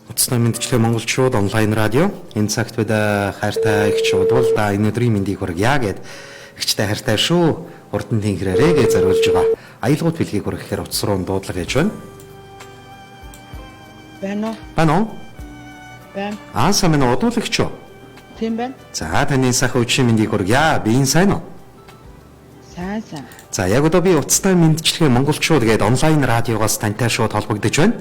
Утасны мэдчлэг монголчууд онлайн радио энэ цагт бид хайртай их чуудвал да энэ өдрийн мэндийг хүргье гэд ихчтэй хайртай шүү хурдан тэнхрээрээ гэж зориулж байгаа. Аялгууд бэлгийг хүргэхээр утас руу дуудлага гэж байна. Байна уу? Байна. Сайн удуулагч юу? Тийм байна. За таны сайхан өдрийн мэндийг хүргье. Би энэ сайн уу? Сайн. За яг одоо би утастай мэдчлэгийн монголчууд гэдэг онлайн радиогоос тантай шууд холбогдож байна.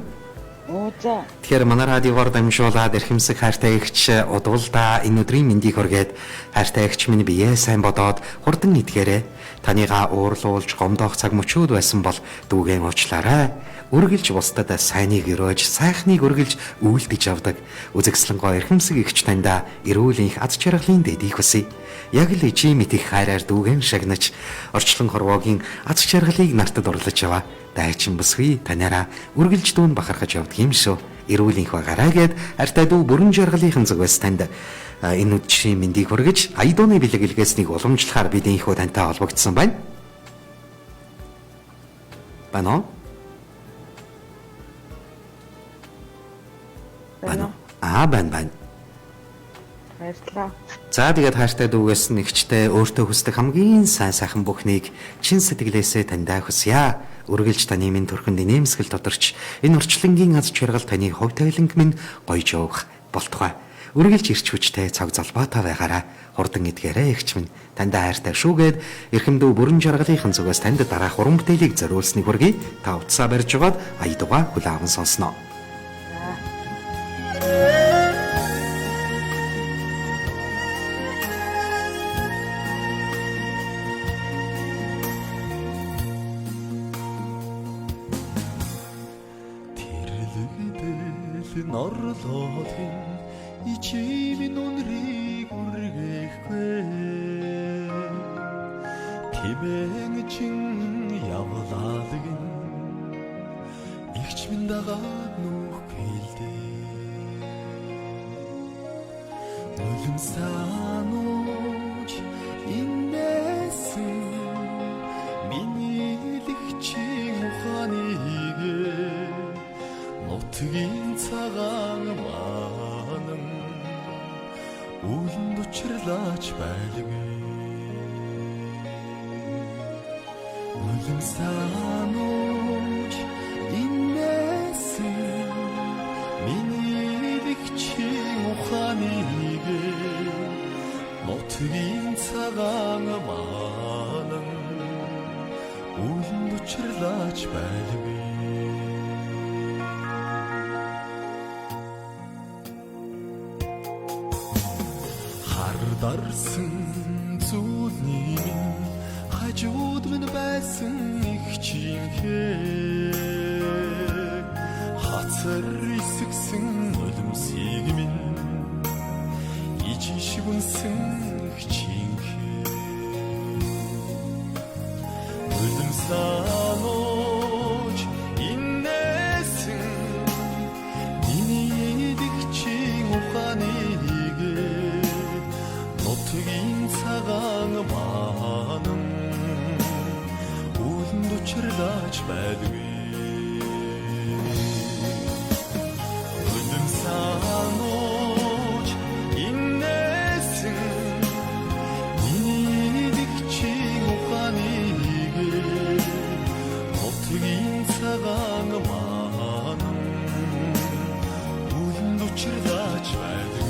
За. Тэгэхээр манай радиогоор дамжуулаад эрхэмсэг хайртай эгч удвалда энэ өдрийн мэндийг хүргээд хайртай эгч минь бие сайн бодоод хурдан идгээрээ танийгаа уурлуулж гомдоох цаг мөчүүд байсан бол дүүгэн уучлаарай. Үргэлж бусдад сайныг өрөөж сайхныг үргэлж үйлдэж авдаг үзэгслэнгой эрхэмсэг эгч таньда эрүүл энх аз жаргалын дэдийг хүсье. Яг л чи мэд их хайраар дүүгэн шагнаж орчлон хорвоогийн аз жаргалыг нартад урлаж яваа. Дайчин бүсгүй танаараа үргэлж дүүн бахархаж явдаг юм шүү. Эрүүл энх байгаарай гэд артай дүү бүрэн жаргалынхан зүгээс танд энэ өдрийн мэндийг хүргэж айдууны бэлэг илгээснийг уламжлахаар бидний ихөө тантай холбогдсон байна. Байна. Байна. Баярлалаа. За тэгээд хайртай дүүгээс нэгчтэй өөртөө хүсдэг хамгийн сайхан бүхнийг чин сэтгэлээсээ таньдаа хүсье. Үргэлж таны минь төрхөнд нэмсгэл тодорч энэ орчлонгийн аз жаргал таны хувь тавиланг минь гоёж явах болтугай. Үргэлж ирч хүчтэй цаг залбаатай байгаарай. Хурдан идгээрэй эгч минь таньдаа хайртай шүүгээд эрхэмдүү бүрэн жаргалынхан зүгээс танд дараах уран бүтээлийг зориулсныг хүргэе. Та утсаа барьж байгаад аядугаа хүлээвэн сонсноо. Норлоодын ичимийн үнрийг үргээхгүй Тимэн чин явлаалагын ихч минь дагаад нүхгүй л дээ Нулимсанууч инээсэн миний лигчийн ухааныг Нутгийн цагаан манан үлэнд учирлаач байлгүй Нулимсанууч инээсэн миний лигчийн ухааныг Нутгийн цагаан манан үлэнд учирлаач байлгүй Дарсан зүйлний минь хажууд минь байсан их чимхээ хацар исгсэн нулимсыг минь ичиш гүнсэн их чимхээ нулимсанууч инээсэн миний дэгчийн ухааныг Нутгийн цагаан манан үлэнд учирлаач байлгүй Нулимсанууч инээсэн миний дэгчийн ухааныг Нутгийн цагаан манан үлэнд учирлаач байлгүй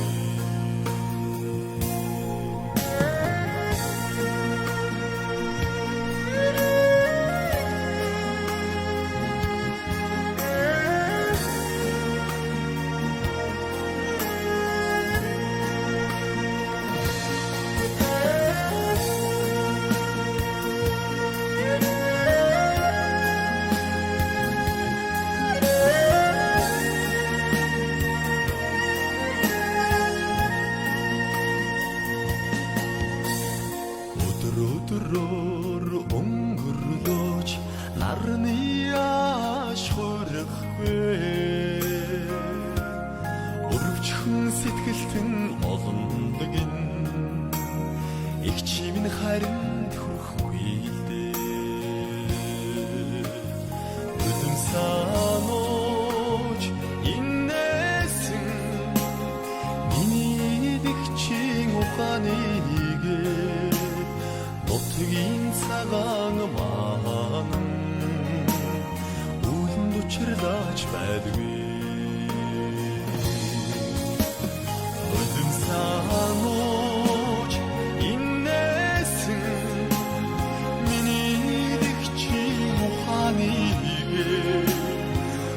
Өдрөөр өнгөрлөөч нарны ашхурахгүй Өрөвчхөн сэтгэлтэн олондог ин их чимэн хайранд хүрхгүй нутгийн цагаан маань үлэнд учирлаач байдгүй. Өлөн санууч иннээсэн миний дэгчи ухааны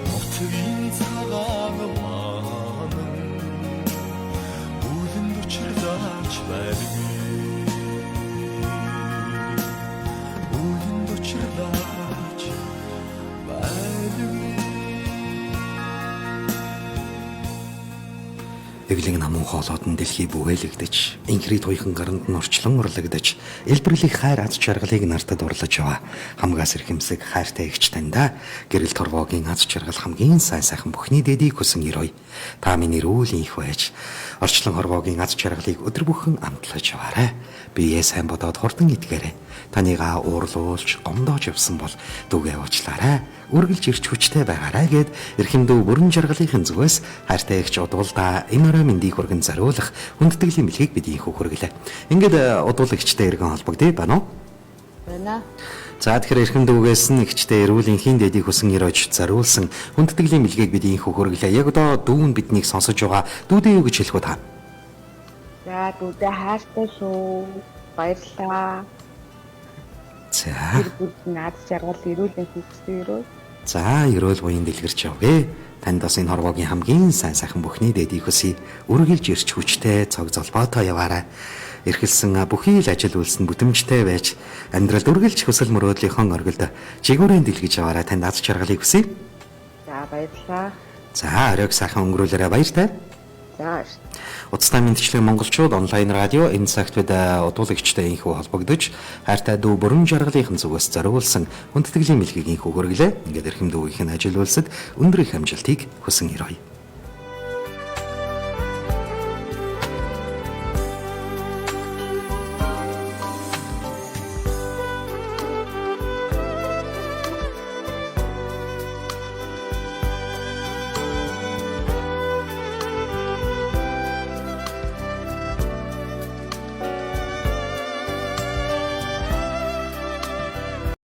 нутгийн цагаан маань үлэнд учирлаач байдгүй. Үлэнд учирлаач байдгүй. Эглэг намун хоолоод нь дэлхий бүхэлэгдэж, инхри туйхан гаранд нь орчлон урлагдаж, элбэрлэх хайр аз жаргалыг нартад урлаж яваа. Хамгаас эрхэмсэг хайртай эгч таньда гэрэл торвогийн аз жаргал хамгийн сайн сайхан бүхний дэдийг хүсэн ирой. Та миний эрүүл инх байж, орчлон хорвогийн аз жаргалыг өдөр бүхэн амтлаж яваарай. Бие сайн бодоод хурдан итгээрэй. Танийгаа уурлуулж, гомдоож явсан бол дүүгээ уучлаарай. Үргэлж ирч хүчтэй байгаарай гэд эрхэм дүү бүрэн жаргалынхын зүгээс хайртай эгч удуулдаа энэ орой мэндийг хүргэн зариулах хүндэтгэлийн бэлгийг бидний хөхөрглээ. Ингээд удуулагчтай иргэн холбогдъё байна уу? Байна. За тэгэхээр эрхэм дүүгээс нь эгчтэй эрүүлийн дэдийг хүсэн ирж зариулсан хүндэтгэлийн бэлгийг бидний хөхөрглээ. Яг одоо дүү нь биднийг сонсож байгаа. Дүүдээ юу гэж хэлэх вэ та? За дүүдээ хайртай шүү. Баярлалаа. За. Тэр бүгд наад жаргал ирүүлэн хийсэн ирөө. За, эрүүл буян дэлгэрч явъя. Танд бас энэ хорвогийн хамгийн сайн сайхан бүхний дэдийг хүсье. Үргэлж ирч хүчтэй, цог золбоотой яваарай. Эрхэлсэн бүхий л ажил үйлс нь бүтэмжтэй байж, амьдралд үргэлж хүсэл мөрөөдлийнхөө оргилд жигүүрэн дэлгэж яваарай. Танд аз жаргалыг хүсье. За баярлалаа. За, оройг сайхан өнгөрүүлээрэй. Баяртай. За. Уцтай мэдчлэг монголчууд онлайн радио энэ цагт бид удуулагчтай инхүү холбогдож хайртай дүү бүрэн жаргалынхын зүгээс зориулсан хүндэтгэлийн бэлгийг инхүү хөрглөө. Ингээд эрхэм дүүгийн ажил үйлсэд өндөр их амжилтыг хүсэн ирье.